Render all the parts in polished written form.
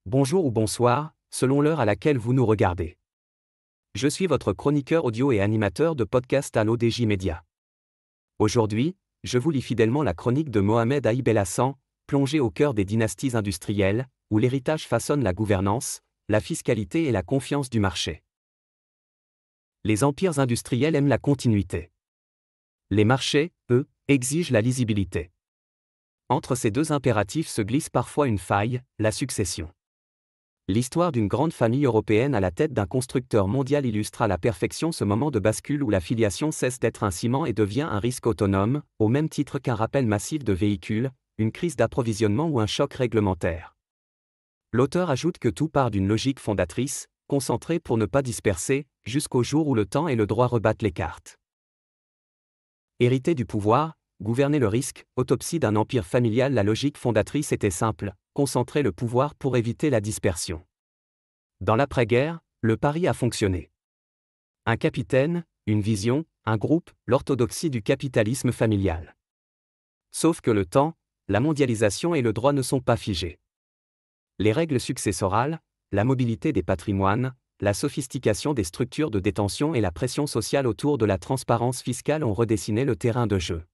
Bonjour ou bonsoir, selon l'heure à laquelle vous nous regardez. Je suis votre chroniqueur audio et animateur de podcast à l'ODJ Média. Aujourd'hui, je vous lis fidèlement la chronique de Mohamed Aïb El Hassan, plongé au cœur des dynasties industrielles, où l'héritage façonne la gouvernance, la fiscalité et la confiance du marché. Les empires industriels aiment la continuité. Les marchés, eux, exigent la lisibilité. Entre ces deux impératifs se glisse parfois une faille, la succession. L'histoire d'une grande famille européenne à la tête d'un constructeur mondial illustre à la perfection ce moment de bascule où la filiation cesse d'être un ciment et devient un risque autonome, au même titre qu'un rappel massif de véhicules, une crise d'approvisionnement ou un choc réglementaire. L'auteur ajoute que tout part d'une logique fondatrice, concentrée pour ne pas disperser, jusqu'au jour où le temps et le droit rebattent les cartes. Hériter du pouvoir, gouverner le risque, autopsie d'un empire familial. La logique fondatrice était simple, concentrer le pouvoir pour éviter la dispersion. Dans l'après-guerre, le pari a fonctionné. Un capitaine, une vision, un groupe, l'orthodoxie du capitalisme familial. Sauf que le temps, la mondialisation et le droit ne sont pas figés. Les règles successorales, la mobilité des patrimoines, la sophistication des structures de détention et la pression sociale autour de la transparence fiscale ont redessiné le terrain de jeu.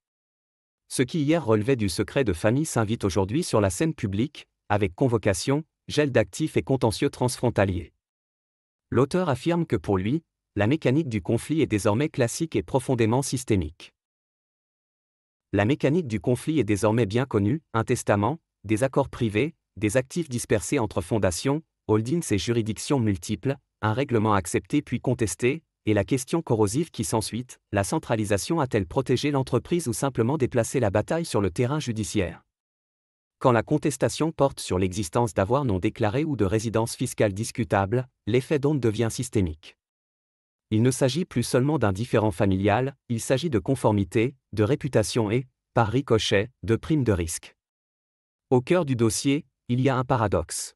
Ce qui hier relevait du secret de famille s'invite aujourd'hui sur la scène publique, avec convocation, gel d'actifs et contentieux transfrontaliers. L'auteur affirme que pour lui, la mécanique du conflit est désormais classique et profondément systémique. La mécanique du conflit est désormais bien connue, un testament, des accords privés, des actifs dispersés entre fondations, holdings et juridictions multiples, un règlement accepté puis contesté, et la question corrosive qui s'ensuit, la centralisation a-t-elle protégé l'entreprise ou simplement déplacé la bataille sur le terrain judiciaire? Quand la contestation porte sur l'existence d'avoirs non déclarés ou de résidences fiscales discutables, l'effet d'onde devient systémique. Il ne s'agit plus seulement d'un différend familial, il s'agit de conformité, de réputation et, par ricochet, de prime de risque. Au cœur du dossier, il y a un paradoxe.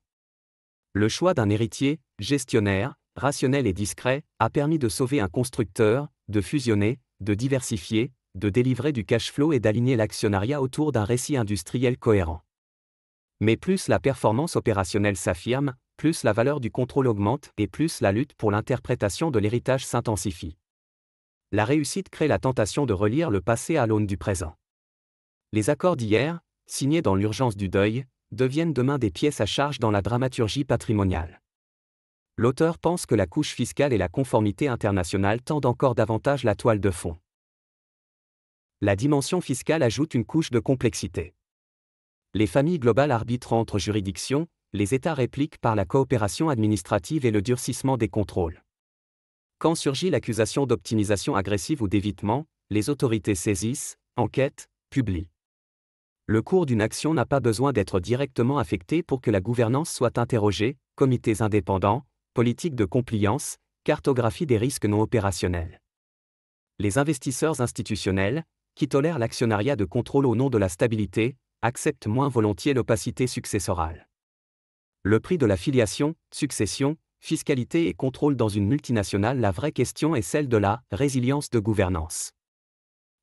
Le choix d'un héritier, gestionnaire, rationnel et discret, a permis de sauver un constructeur, de fusionner, de diversifier, de délivrer du cash flow et d'aligner l'actionnariat autour d'un récit industriel cohérent. Mais plus la performance opérationnelle s'affirme, plus la valeur du contrôle augmente et plus la lutte pour l'interprétation de l'héritage s'intensifie. La réussite crée la tentation de relire le passé à l'aune du présent. Les accords d'hier, signés dans l'urgence du deuil, deviennent demain des pièces à charge dans la dramaturgie patrimoniale. L'auteur pense que la couche fiscale et la conformité internationale tendent encore davantage la toile de fond. La dimension fiscale ajoute une couche de complexité. Les familles globales arbitrent entre juridictions, les États répliquent par la coopération administrative et le durcissement des contrôles. Quand surgit l'accusation d'optimisation agressive ou d'évitement, les autorités saisissent, enquêtent, publient. Le cours d'une action n'a pas besoin d'être directement affecté pour que la gouvernance soit interrogée, comités indépendants, politique de compliance, cartographie des risques non opérationnels. Les investisseurs institutionnels, qui tolèrent l'actionnariat de contrôle au nom de la stabilité, acceptent moins volontiers l'opacité successorale. Le prix de la filiation, succession, fiscalité et contrôle dans une multinationale. La vraie question est celle de la résilience de gouvernance.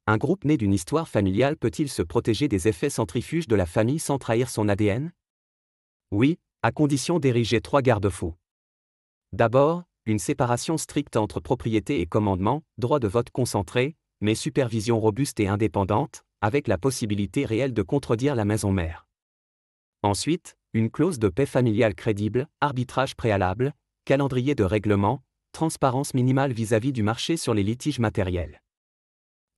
Un groupe né d'une histoire familiale peut-il se protéger des effets centrifuges de la famille sans trahir son ADN? Oui, à condition d'ériger 3 garde-fous. D'abord, une séparation stricte entre propriété et commandement, droit de vote concentré, mais supervision robuste et indépendante, avec la possibilité réelle de contredire la maison mère. Ensuite, une clause de paix familiale crédible, arbitrage préalable, calendrier de règlement, transparence minimale vis-à-vis du marché sur les litiges matériels.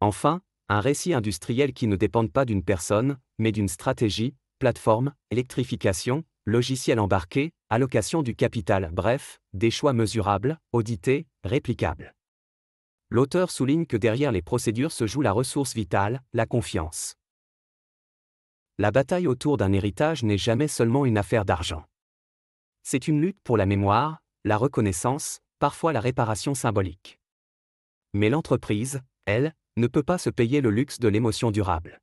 Enfin, un récit industriel qui ne dépende pas d'une personne, mais d'une stratégie, plateforme, électrification, logiciel embarqué, allocation du capital, bref, des choix mesurables, audités, réplicables. L'auteur souligne que derrière les procédures se joue la ressource vitale, la confiance. La bataille autour d'un héritage n'est jamais seulement une affaire d'argent. C'est une lutte pour la mémoire, la reconnaissance, parfois la réparation symbolique. Mais l'entreprise, elle, ne peut pas se payer le luxe de l'émotion durable.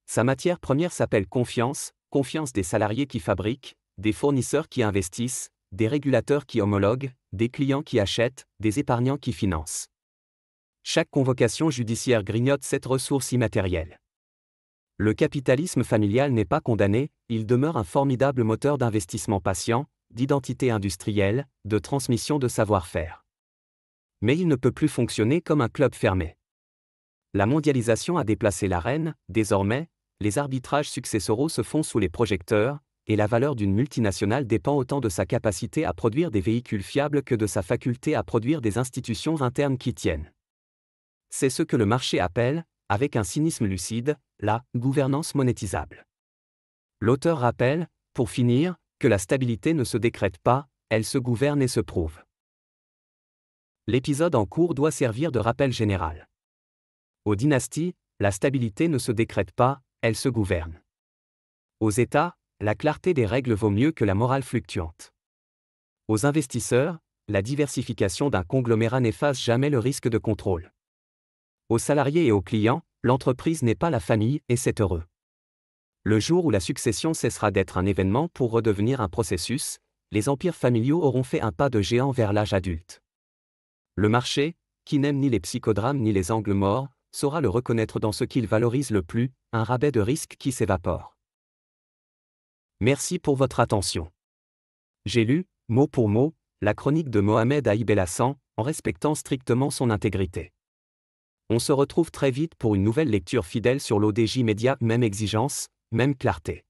Sa matière première s'appelle confiance, confiance des salariés qui fabriquent, des fournisseurs qui investissent, des régulateurs qui homologuent, des clients qui achètent, des épargnants qui financent. Chaque convocation judiciaire grignote cette ressource immatérielle. Le capitalisme familial n'est pas condamné, il demeure un formidable moteur d'investissement patient, d'identité industrielle, de transmission de savoir-faire. Mais il ne peut plus fonctionner comme un club fermé. La mondialisation a déplacé l'arène, désormais, les arbitrages successoraux se font sous les projecteurs, et la valeur d'une multinationale dépend autant de sa capacité à produire des véhicules fiables que de sa faculté à produire des institutions internes qui tiennent. C'est ce que le marché appelle, avec un cynisme lucide, la gouvernance monétisable. L'auteur rappelle, pour finir, que la stabilité ne se décrète pas, elle se gouverne et se prouve. L'épisode en cours doit servir de rappel général. Aux dynasties, la stabilité ne se décrète pas, elle se gouverne. Aux États, la clarté des règles vaut mieux que la morale fluctuante. Aux investisseurs, la diversification d'un conglomérat n'efface jamais le risque de contrôle. Aux salariés et aux clients, l'entreprise n'est pas la famille et c'est heureux. Le jour où la succession cessera d'être un événement pour redevenir un processus, les empires familiaux auront fait un pas de géant vers l'âge adulte. Le marché, qui n'aime ni les psychodrames ni les angles morts, saura le reconnaître dans ce qu'il valorise le plus, un rabais de risque qui s'évapore. Merci pour votre attention. J'ai lu, mot pour mot, la chronique de Mohamed Aïb El-Hassan, en respectant strictement son intégrité. On se retrouve très vite pour une nouvelle lecture fidèle sur l'ODJ Média, même exigence, même clarté.